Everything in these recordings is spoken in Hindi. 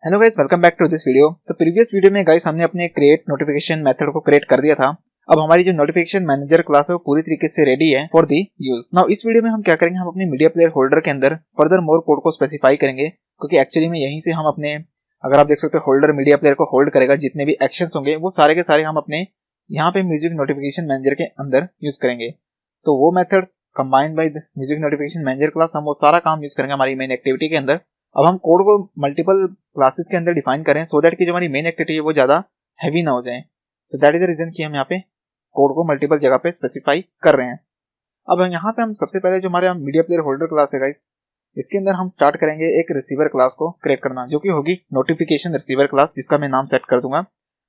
Hello guys, welcome back to this video. तो प्रीवियस वीडियो में गाइस हमने अपने क्रिएट नोटिफिकेशन मेथड को क्रिएट कर दिया था। अब हमारी जो नोटिफिकेशन मैनेजर क्लास है वो पूरी तरीके से रेडी है फॉर दी यूज। नाउ इस वीडियो में हम क्या करेंगे, हम अपने मीडिया प्लेयर होल्डर के अंदर फर्दर मोर कोड को स्पेसिफाई करेंगे, क्योंकि एक्चुअली में यहीं से हम अपने, अगर आप देख सकते हो, होल्डर मीडिया प्लेयर को होल्ड करेगा। जितने भी एक्शंस होंगे वो सारे के सारे हम अपने यहाँ पे म्यूजिक नोटिफिकेशन मैनेजर के अंदर यूज करेंगे। तो वो methods combined by music notification manager class, हम वो सारा काम यूज करेंगे हमारी मेन एक्टिविटी के अंदर। अब हम कोड को मल्टीपल क्लासेस के अंदर डिफाइन करें सो दैट कि जो हमारी मेन एक्टिविटी है वो ज्यादा हैवी ना हो जाए। तो दैट इज द रीजन कि हम यहाँ पे कोड को मल्टीपल जगह पे स्पेसिफाई कर रहे हैं। अब यहाँ पे हम सबसे पहले जो हमारे मीडिया प्लेयर होल्डर क्लास है गाइस, इसके अंदर हम स्टार्ट करेंगे एक रिसीवर क्लास को क्रिएट करना, जो कि होगी नोटिफिकेशन रिसीवर क्लास, जिसका मैं नाम सेट कर दूंगा,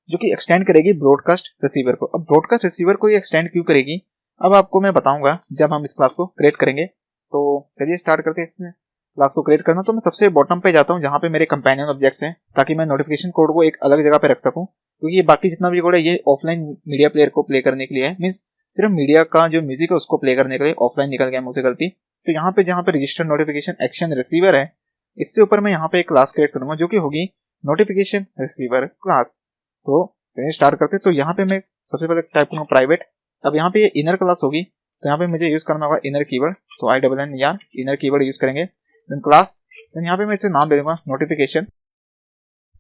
जो कि एक्सटेंड करेगी ब्रॉडकास्ट रिसीवर को। अब ब्रॉडकास्ट रिसीवर को ये एक्सटेंड क्यों करेगी, अब आपको मैं बताऊंगा जब हम इस क्लास को क्रिएट करेंगे। तो चलिए स्टार्ट करते हैं इसमें क्लास को क्रिएट करना। तो मैं सबसे बॉटम पे जाता हूँ जहाँ पे मेरे कंपेनियन ऑब्जेक्ट्स हैं, ताकि मैं नोटिफिकेशन कोड को एक अलग जगह पे रख सकूँ, क्योंकि ये बाकी जितना भी कोड है ये ऑफलाइन मीडिया प्लेयर को प्ले करने के लिए है। मींस सिर्फ मीडिया का जो म्यूजिक है उसको प्ले करने के लिए। ऑफलाइन निकल गया मुझसे गलती। तो यहाँ पे जहाँ पे रजिस्टर्ड नोटिफिकेशन एक्शन रिसीवर है, इससे ऊपर मैं यहाँ पे एक क्लास क्रिएट करूंगा जो कि होगी नोटिफिकेशन रिसीवर क्लास। तो चलिए स्टार्ट करते। तो यहाँ पे मैं सबसे पहले टाइप करूंगा प्राइवेट। अब यहाँ पे ये इनर क्लास होगी, तो यहाँ पे मुझे यूज करना होगा इनर कीवर्ड। तो INNER इनर कीवर्ड यूज करेंगे। देन क्लास, देन यहाँ पे मैं इसे नाम दे दूंगा नोटिफिकेशन,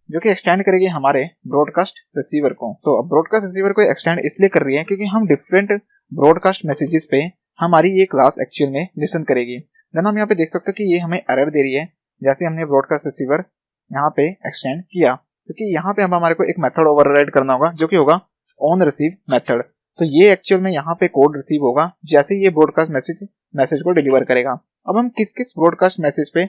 जो कि एक्सटेंड करेगी हमारे ब्रॉडकास्ट रिसीवर को। तो अब ब्रॉडकास्ट रिसीवर को एक्सटेंड इसलिए कर रही है क्योंकि हम डिफरेंट ब्रॉडकास्ट मैसेजेस पे हमारी ये क्लास एक्चुअल में लिसन करेगी। देन हम यहाँ पे देख सकते हो कि ये हमें एरर दे रही है, जैसे हमने ब्रॉडकास्ट रिसीवर यहाँ पे एक्सटेंड किया, क्योंकि यहाँ पे अब हमारे को एक मेथड ओवरराइड करना होगा जो कि होगा ऑन रिसीव मेथड। तो ये एक्चुअल में यहाँ पे कोड रिसीव होगा जैसे ये ब्रॉडकास्ट मैसेज को डिलीवर करेगा। अब हम किस किस ब्रॉडकास्ट मैसेज पे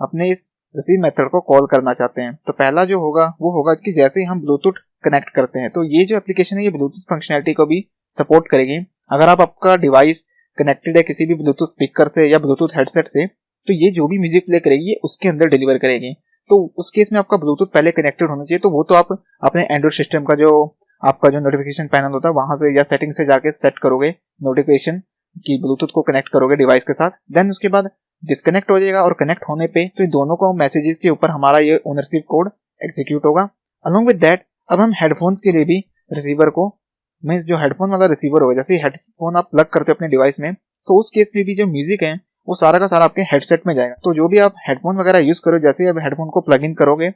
अपने इस रिसीव मेथड को कॉल करना चाहते हैं। तो पहला जो होगा वो होगा कि जैसे ही हम ब्लूटूथ कनेक्ट करते हैं, तो ये जो एप्लीकेशन है ये ब्लूटूथ फंक्शनैलिटी को भी सपोर्ट करेगी। अगर आपका डिवाइस कनेक्टेड है किसी भी ब्लूटूथ स्पीकर से या ब्लूटूथ हेडसेट से, तो ये जो भी म्यूजिक प्ले करेगी ये उसके अंदर डिलीवर करेगी। तो उस केस में आपका ब्लूटूथ पहले कनेक्टेड होना चाहिए। तो वो तो आप अपने एंड्रॉइड सिस्टम का जो आपका जो नोटिफिकेशन पैनल होता है वहां से या सेटिंग से जाके सेट करोगे नोटिफिकेशन की, ब्लूटूथ को कनेक्ट करोगे डिवाइस के साथ। देन उसके बाद डिस्कनेक्ट हो जाएगा और कनेक्ट होने पे तो दोनों को मैसेजेस के ऊपर हमारा ये ऑन रिसीव कोड एग्जीक्यूट होगा। अलोंग विद दैट अब हम हेडफोन्स के लिए भी रिसीवर को, मींस जो हेडफोन वाला रिसीवर होगा, जैसे हेडफोन आप प्लग करते हो अपने डिवाइस में, तो उस केस में भी जो म्यूजिक है वो सारा का सारा आपके हेडसेट में जाएगा। तो जो भी आप हेडफोन वगैरह यूज करो, जैसे ही आप हेडफोन को प्लग इन करोगे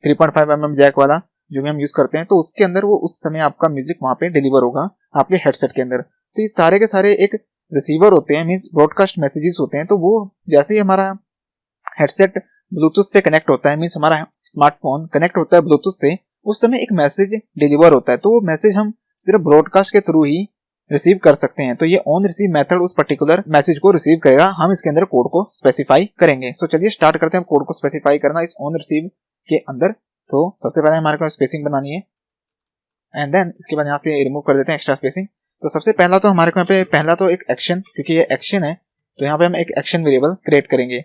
3.5 mm जैक वाला जो भी हम यूज करते हैं, तो उसके अंदर वो उस समय आपका म्यूजिक वहां पे डिलीवर होगा आपके हेडसेट के अंदर। तो ये सारे के सारे एक रिसीवर होते हैं, मींस ब्रॉडकास्ट मैसेजेस होते हैं। तो वो जैसे ही हमारा हेडसेट ब्लूटूथ से कनेक्ट होता है, मींस हमारा स्मार्टफोन कनेक्ट होता है ब्लूटूथ से, उस समय एक मैसेज डिलीवर होता है। तो वो मैसेज हम सिर्फ ब्रॉडकास्ट के थ्रू ही रिसीव कर सकते हैं। तो ये ऑन रिसीव मेथड उस पर्टिकुलर मैसेज को रिसीव करेगा। हम इसके अंदर कोड को स्पेसिफाई करेंगे। सो चलिए स्टार्ट करते हैं कोड को स्पेसिफाई करना इस ऑन रिसीव के अंदर। तो सबसे पहले हमारे को स्पेसिंग बनानी है, एंड देन इसके बाद यहाँ से रिमूव कर देते हैं एक्स्ट्रा स्पेसिंग। तो सबसे पहला तो हमारे को यहाँ पे पहला तो एक एक्शन, क्योंकि ये एक्शन है तो यहाँ पे हम एक एक्शन वेरिएबल क्रिएट करेंगे।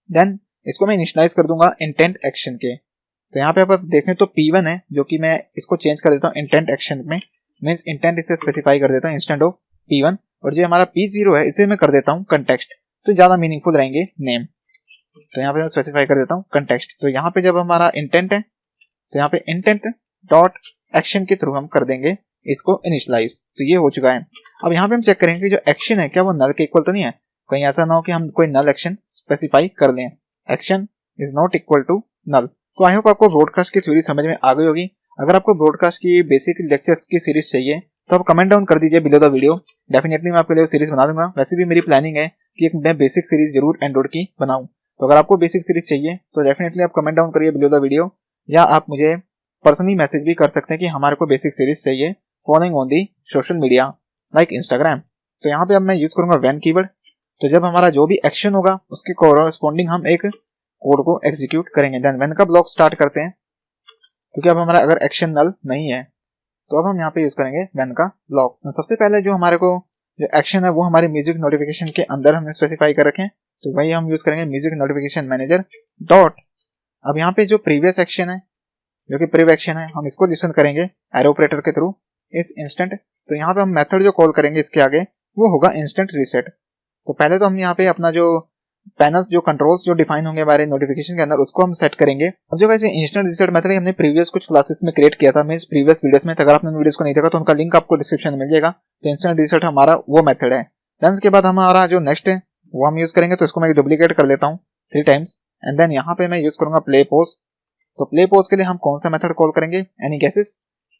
देन इसको मैं इनिशियलाइज कर दूंगा इंटेंट एक्शन के। तो यहाँ पे आप देखें तो P1 है, जो कि मैं इसको चेंज कर देता हूँ इंटेंट एक्शन में, मीन्स इंटेंट इसे स्पेसिफाई कर देता हूँ इंस्टेंट ऑफ P1। और जो हमारा P0 है इसे मैं कर देता हूँ कंटेक्स्ट, तो ज्यादा मीनिंगफुल रहेंगे नेम। तो यहाँ पे मैं स्पेसिफाई कर देता हूँ कंटेक्स्ट। तो यहाँ पे जब हमारा इंटेंट है तो यहाँ पे इंटेंट डॉट एक्शन के थ्रू हम कर देंगे इसको इनिशियलाइज। तो ये हो चुका है। अब यहाँ पे हम चेक करेंगे कि जो एक्शन है क्या वो नल के इक्वल तो नहीं है। कहीं ऐसा ना हो कि हम कोई नल एक्शन स्पेसिफाई कर लें। Action is not equal to null. तो आई होप आपको ब्रॉडकास्ट की थ्योरी समझ में आ गई होगी। अगर आपको ब्रॉडकास्ट की बेसिक लेक्चर्स की सीरीज चाहिए तो आप कमेंट डाउन कर दीजिए बिलो द वीडियो। डेफिनेटली मैं आपके लिए सीरीज बना दूंगा। वैसे भी मेरी प्लानिंग है कि मैं बेसिक सीरीज जरूर एंड्रॉइड की बनाऊं। तो अगर आपको बेसिक सीरीज चाहिए तो डेफिनेटली आप कमेंट डाउन करिए बिलो द वीडियो, या आप मुझे पर्सनली मैसेज भी कर सकते हैं कि हमारे को बेसिक सीरीज चाहिए following on the social media like Instagram. तो यहाँ पे अब मैं यूज करूंगा व्हेन कीवर्ड। तो जब हमारा जो भी एक्शन होगा उसके कोरस्पॉन्डिंग हम एक कोड को एग्जीक्यूट करेंगे। देन व्हेन का ब्लॉक स्टार्ट करते हैं, क्योंकि अब हमारा अगर एक्शन नल नहीं है तो अब हम यहाँ पे यूज करेंगे व्हेन का ब्लॉक। तो सबसे पहले जो हमारे को जो एक्शन है वो हमारे म्यूजिक नोटिफिकेशन के अंदर हमने स्पेसिफाई कर रखे हैं। तो वही हम यूज करेंगे म्यूजिक नोटिफिकेशन मैनेजर डॉट। अब यहाँ पे जो प्रीवियस एक्शन है, जो कि प्रीव एक्शन है, हम इसको लिसन करेंगे एरो ऑपरेटर के थ्रू इस इंस्टेंट। तो यहाँ पे हम मेथड जो कॉल करेंगे इसके आगे वो होगा इंस्टेंट रीसेट। तो पहले तो हम यहाँ पे अपना जो पैनल्स जो कंट्रोल्स जो डिफाइन होंगे हमारे नोटिफिकेशन के अंदर उसको हम सेट करेंगे। अब जो गाइस इंस्टेंट रिजल्ट मेथड हमने प्रीवियस कुछ क्लासेस में क्रिएट किया था, मींस प्रीवियस वीडियोस में। अगर आपने वीडियोस को नहीं देखा तो उनका लिंक आपको डिस्क्रिप्शन में मिल जाएगा। तो इंस्टेंट रिजल्ट हमारा वो मेथड है। देन इसके बाद हमारा जो नेक्स्ट है वो हम यूज करेंगे। तो इसको मैं डुप्लीकेट कर लेता हूँ 3 टाइम्स एंड देन यहाँ पे मैं यूज करूंगा प्ले पोज। तो प्ले पोज के लिए हम कौन सा मेथड कॉल करेंगे? Any guesses?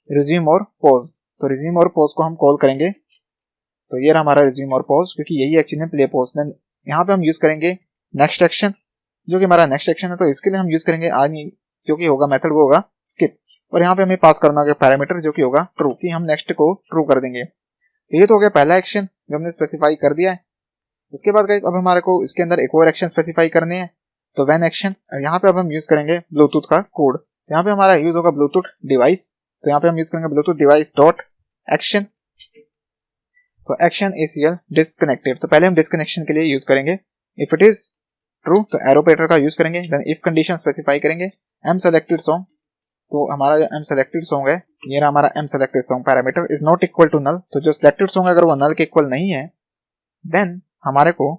रिज्यूम और पोज। तो रिज्यूम और पोज को हम कॉल करेंगे। तो ये रहा हमारा रिज्यूम और पोज, क्योंकि यही एक्चुअली प्ले पोज। देन यहाँ पे हम यूज करेंगे नेक्स्ट एक्शन, जो कि हमारा नेक्स्ट एक्शन है। तो इसके लिए हम यूज करेंगे जो कि होगा मेथड वो होगा स्किप। और यहाँ पे हमें पास करना होगा पैरामीटर जो कि होगा ट्रू, कि हम नेक्स्ट को ट्रू कर देंगे। तो ये तो हो गया पहला एक्शन जो हमने स्पेसिफाई कर दिया है। इसके बाद गाइस अब हमारे को इसके अंदर एक और एक्शन स्पेसिफाई करने हैं। तो व्हेन एक्शन, यहाँ पे अब हम यूज करेंगे ब्लूटूथ का कोड। यहाँ पे हमारा यूज होगा ब्लूटूथ डिवाइस। तो यहाँ पे हम यूज करेंगे ब्लूटूथ डिवाइस डॉट एक्शन। तो एक्शन ACL डिस्कनेक्टेड। तो पहले हम डिस्कनेक्शन के लिए यूज करेंगे इफ इट इज ट्रू, तो एरो ऑपरेटर का यूज करेंगे। देन इफ कंडीशन स्पेसिफाई करेंगे एम सेलेक्टेड सॉन्ग। तो हमारा जो एम सेलेक्टेड सॉन्ग है, ये रहा हमारा M selected song parameter is not equal to null. तो जो सिलेक्टेड सॉन्ग अगर वो नल के इक्वल नहीं है देन हमारे को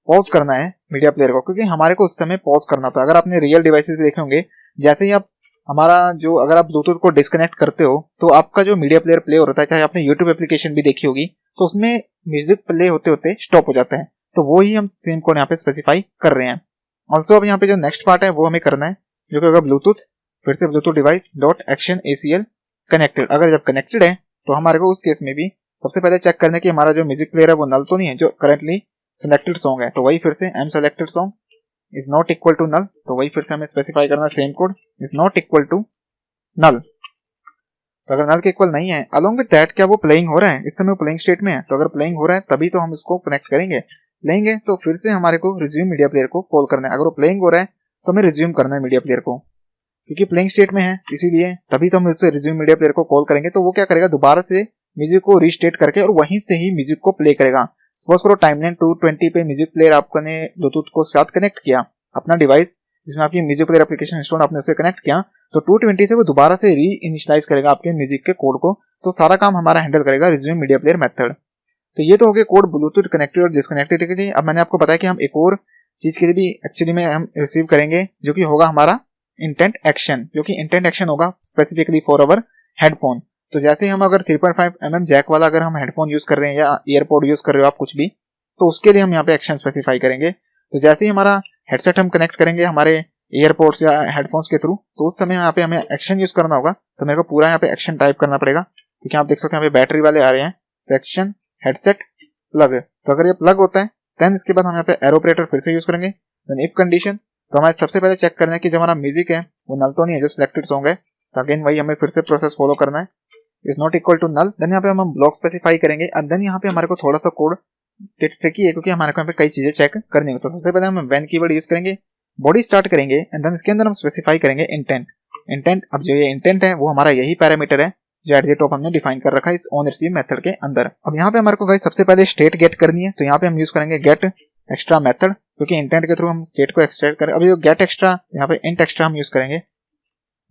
पॉज करना है मीडिया प्लेयर को, क्योंकि हमारे को उस समय पॉज करना था। अगर आपने रियल डिवाइसेस भी देखे होंगे, जैसे ही आप अगर आप ब्लूटूथ को डिस्कनेक्ट करते हो तो आपका जो मीडिया प्लेयर प्ले होता है, चाहे आपने यूट्यूब एप्लीकेशन भी देखी होगी, तो उसमें म्यूजिक प्ले होते होते स्टॉप हो जाता है। तो वो ही हम सेम कोड यहाँ पे स्पेसिफाई कर रहे हैं। ऑल्सो अब यहाँ पे जो नेक्स्ट पार्ट है वो हमें करना है, जो कि होगा ब्लूटूथ, फिर से Bluetooth device dot action ACL connected. अगर जब कनेक्टेड है तो हमारे को उस केस में भी सबसे पहले चेक करना है कि हमारा जो म्यूजिक प्लेयर है वो नल तो नहीं है, जो करंटली सिलेक्टेड सॉन्ग है। तो वही फिर से M selected song is not equal to null. तो वही फिर से हमें स्पेसिफाई करना same code is not equal to null. तो अगर नल के इक्वल नहीं है, अलोंग विद दैट क्या वो प्लेइंग हो रहा है? इस समय प्लेइंग स्टेट में है। तो अगर प्लेइंग हो रहा है तभी तो हम इसको कनेक्ट करेंगे। प्लेइंग है तो फिर से हमारे को रिज्यूम मीडिया प्लेयर को कॉल करना है। अगर वो प्लेइंग हो रहा है तो हमें रिज्यूम करना है मीडिया प्लेयर को, क्योंकि प्लेइंग स्टेट में है इसीलिए तभी तो हम इससे रिज्यूम मीडिया प्लेयर को कॉल करेंगे। तो वो क्या करेगा, दोबारा से म्यूजिक को रीस्टेट करके और वहीं से ही म्यूजिक को प्ले करेगा। सपोज करो टाइमलाइन 220 पे म्यूजिक प्लेयर आपने ब्लूटूथ को साथ कनेक्ट किया, अपना डिवाइस जिसमें आपकी म्यूजिक प्लेयर एप्लीकेशन इंस्टॉल आपने उसे कनेक्ट किया, तो 220 से वो दोबारा से री इनिशियलाइज करेगा आपके म्यूजिक के कोड को। तो सारा काम हमारा हैंडल करेगा रिज्यूम मीडिया प्लेयर मेथड। तो ये तो हो गया कोड ब्लूटूथ कनेक्टेड और डिस्कनेक्टेड के लिए। अब मैंने आपको बताया कि हम एक और चीज के लिए भी एक्चुअली में हम रिसीव करेंगे, जो कि होगा हमारा इंटेंट एक्शन, जो कि इंटेंट एक्शन होगा स्पेसिफिकली फॉर अवर हेडफोन। तो जैसे हम अगर 3.5 mm जैक वाला अगर हम हेडफोन यूज कर रहे हैं या ईयरपोड यूज कर रहे हो आप कुछ भी, तो उसके लिए हम यहाँ पे एक्शन स्पेसिफाई करेंगे। तो जैसे ही हमारा हेडसेट हम कनेक्ट करेंगे हमारे ईयरपोड्स या हेडफोन्स के थ्रू, तो उस समय यहाँ पे हमें एक्शन यूज करना होगा। तो मेरे को पूरा यहाँ पे एक्शन टाइप करना पड़ेगा, क्योंकि आप देख सकते हैं यहाँ पे बैटरी वाले आ रहे हैं। तो एक्शन हेडसेट प्लग, तो अगर ये प्लग होता है देन इसके बाद हम यहाँ पे एरो ऑपरेटर फिर से यूज करेंगे। देन इफ कंडीशन, तो हमारे सबसे पहले चेक करना है कि जो हमारा म्यूजिक है वो नल तो नहीं है, जो सिलेक्टेड सॉन्ग है। तो अगेन वही हमें फिर से प्रोसेस फॉलो करना है, is not equal to null. Then यहाँ पे हम ब्लॉक स्पेसिफाई करेंगे। अब देन यहाँ पे हमारे को थोड़ा सा कोड ट्रिकी है, क्योंकि हमारे को यहाँ पे कई चीजें चेक करनी होती है। तो सबसे पहले हम व्हेन कीवर्ड यूज करेंगे, बॉडी स्टार्ट करेंगे एंड देन इसके अंदर हम स्पेसिफाई करेंगे इंटेंट। अब जो ये इंटेंट है वो हमारा यही पैरामीटर है जो एट द टॉप हमने डिफाइन कर रखा है इस ऑन रिसीव मेथड के अंदर। अब यहाँ पे हमारे को गाइस सबसे पहले स्टेट गेट करनी है। तो यहाँ पे हम यूज करेंगे गेट एक्स्ट्रा मेथड, क्योंकि इंटेंट के थ्रू हम स्टेट को एक्सट्रैक्ट करें। अब ये गेट एक्स्ट्रा, यहाँ पे इंट एक्स्ट्रा हम यूज करेंगे।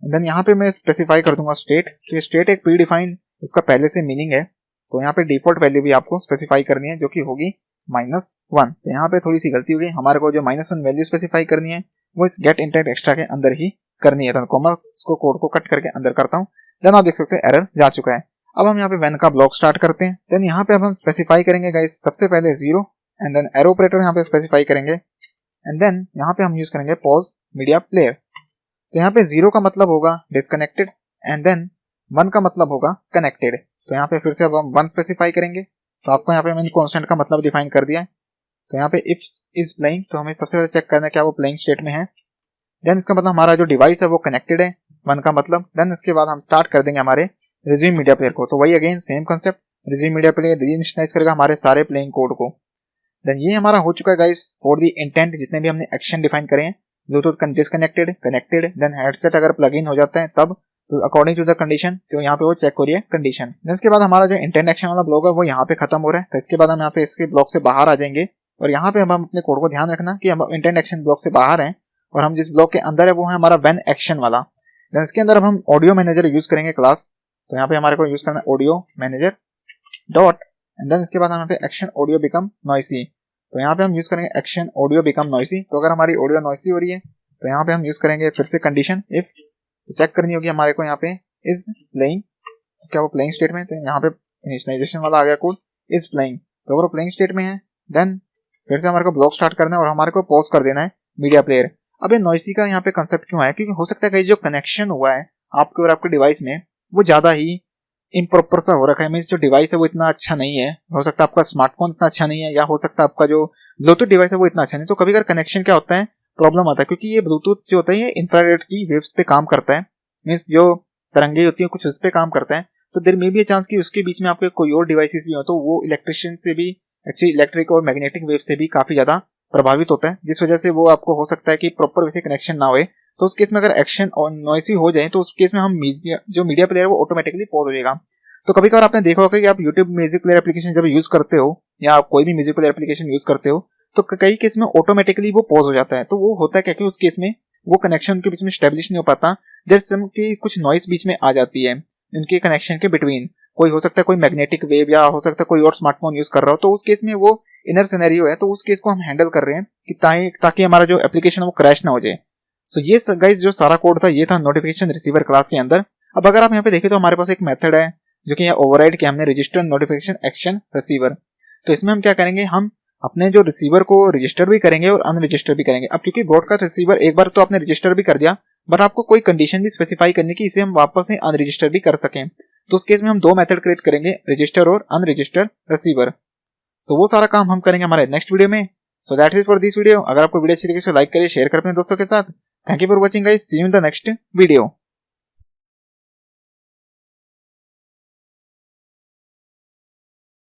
देन यहाँ पे मैं स्पेसिफाई कर दूंगा स्टेट। तो ये स्टेट एक प्री डिफाइंड इसका पहले से मीनिंग है। तो यहाँ पे डिफॉल्ट वैल्यू भी आपको स्पेसिफाई करनी है, जो कि होगी -1। तो यहाँ पे थोड़ी सी गलती होगी, हमारे को जो -1 वैल्यू स्पेसिफाई करनी है वो इस गेट इंटेंट एक्स्ट्रा के अंदर ही करनी है। तो मैं इसको कोड को कट करके अंदर करता हूँ। देन आप देख सकते हैं एरर जा चुका है। अब हम यहाँ पे व्हेन का ब्लॉक स्टार्ट करते हैं। देन यहाँ पे अब हम स्पेसिफाई करेंगे गाइस सबसे पहले 0 एंड देन एरो ऑपरेटर यहाँ पे स्पेसिफाई करेंगे एंड देन यहाँ पे हम यूज करेंगे पॉज मीडिया प्लेयर। तो यहाँ पे 0 का मतलब होगा डिस्कनेक्टेड एंड देन 1 का मतलब होगा कनेक्टेड। तो यहाँ पे फिर से अब हम 1 स्पेसिफाई करेंगे। तो आपको यहाँ पे मैंने कांस्टेंट का मतलब डिफाइन कर दिया है। तो यहाँ पे इफ इज प्लेइंग, तो हमें सबसे पहले चेक करना है क्या वो प्लेइंग स्टेट में है। देन इसका मतलब हमारा जो डिवाइस है वो कनेक्टेड है, 1 का मतलब। देन इसके बाद हम स्टार्ट कर देंगे हमारे रिज्यूम मीडिया प्लेयर को। तो वही again same concept, resume media player reinitialize करेगा हमारे सारे प्लेइंग कोड को। देन ये हमारा हो चुका है गाइस फॉर द इंटेंट, जितने भी हमने एक्शन डिफाइन करे हैं। Bluetooth disconnected, connected, then headset अगर प्लग इन हो जाता है तब, तो अकॉर्डिंग टू द कंडीशन, तो यहाँ पे वो चेक हो रही है कंडीशन। देन इसके बाद हमारा जो इंटेंट एक्शन वाला ब्लॉक है वो यहाँ पे खत्म हो रहा है। तो इसके बाद हम यहाँ पे इसके ब्लॉक से बाहर आ जाएंगे और यहाँ पे हम अपने कोड को ध्यान रखना कि हम इंटेंट एक्शन ब्लॉक से बाहर हैं और हम जिस ब्लॉक के अंदर है वो है हमारा व्हेन एक्शन वाला। देन इसके अंदर अब हम ऑडियो मैनेजर यूज करेंगे क्लास। तो यहाँ पे हमारे को यूज करना है audio manager dot and then इसके बाद हम यहाँ पे एक्शन ऑडियो बिकम नॉइसी। तो यहाँ पे हम यूज करेंगे एक्शन ऑडियो बिकम नॉइसी। तो अगर हमारी ऑडियो नॉइसी हो रही है तो यहाँ पे हम यूज करेंगे फिर से कंडीशन इफ, चेक करनी होगी हमारे को यहाँ पे इज प्लेइंग, क्या वो प्लेइंग स्टेट में, तो यहाँ पे इनिशियलाइजेशन वाला आ गया कोड इज प्लेइंग। तो अगर वो प्लेइंग स्टेट में है देन फिर से हमारे को ब्लॉक स्टार्ट करना है और हमारे को पॉज कर देना है मीडिया प्लेयर। अब ये नॉइसी का यहाँ पे कंसेप्ट क्यों है, क्योंकि हो सकता है कहीं जो कनेक्शन हुआ है आपके और आपके डिवाइस में वो ज्यादा ही इम्प्रॉपर सा हो रखा है, मीन्स जो डिवाइस है वो इतना अच्छा नहीं है। हो सकता है आपका स्मार्टफोन इतना अच्छा नहीं है, या हो सकता है आपका जो ब्लूटूथ डिवाइस है वो इतना अच्छा नहीं। तो कभी अगर कनेक्शन क्या होता है प्रॉब्लम आता है, क्योंकि ये ब्लूटूथ जो होता है ये इंफ्रारेड की वेव्स पे काम करता है, मीन्स जो तरंगे होती है कुछ उस पे काम करता है। तो there may be a chance कि उसके बीच में आपके कोई और डिवाइसेस भी हो तो वो इलेक्ट्रिशियन से भी एक्चुअली इलेक्ट्रिक और मैग्नेटिक वेव से भी काफी ज्यादा प्रभावित होता है, जिस वजह से वो आपको हो सकता है कि प्रॉपर वैसे कनेक्शन ना होए। तो उस केस में अगर एक्शन और नॉइसी हो जाए तो उस केस में हम जो मीडिया प्लेयर है वो ऑटोमेटिकली पॉज हो जाएगा। तो कभी कभार आपने देखा होगा कि आप YouTube म्यूजिक प्लेयर एप्लीकेशन जब यूज करते हो या आप कोई भी म्यूजिक प्लेयर एप्लीकेशन यूज करते हो तो कई केस में ऑटोमेटिकली वो पॉज हो जाता है। तो वो होता है क्या कि उस केस में वो कनेक्शन उनके बीच में स्टेब्लिश नहीं हो पाता, जैसे कि कुछ नॉइस बीच में आ जाती है उनके कनेक्शन के बिटवीन। कोई हो सकता है कोई मैग्नेटिक वेव या हो सकता है कोई और स्मार्टफोन यूज कर रहा हो, तो उस केस में वो इनर सिनेरियो है, तो उस केस को हम हैंडल कर रहे हैं कि ताकि हमारा जो एप्लीकेशन है वो क्रैश ना हो जाए। सो ये गाइस जो सारा कोड था ये था नोटिफिकेशन रिसीवर क्लास के अंदर। अब अगर आप यहाँ पे देखें तो हमारे पास एक मेथड है जो कि ओवरराइड किया हमने रजिस्टर नोटिफिकेशन एक्शन रिसीवर। तो इसमें हम क्या करेंगे, हम अपने जो रिसीवर को रजिस्टर भी करेंगे और अनरजिस्टर भी करेंगे। अब क्योंकि ब्रॉडकास्ट रिसीवर एक बार तो आपने रजिस्टर भी कर दिया, बट आपको कोई कंडीशन भी स्पेसिफाई करनी कि इसे हम वापस से अनरजिस्टर भी कर सकें। तो उस केस में हम दो मेथड क्रिएट करेंगे, रजिस्टर और अनरजिस्टर रिसीवर। तो वो सारा काम हम करेंगे हमारे नेक्स्ट वीडियो में। So that is for this video. अगर आपको वीडियो अच्छी लगी तो लाइक करिए, शेयर करें अपने दोस्तों के साथ। Thank you for watching guys, see you in the next video.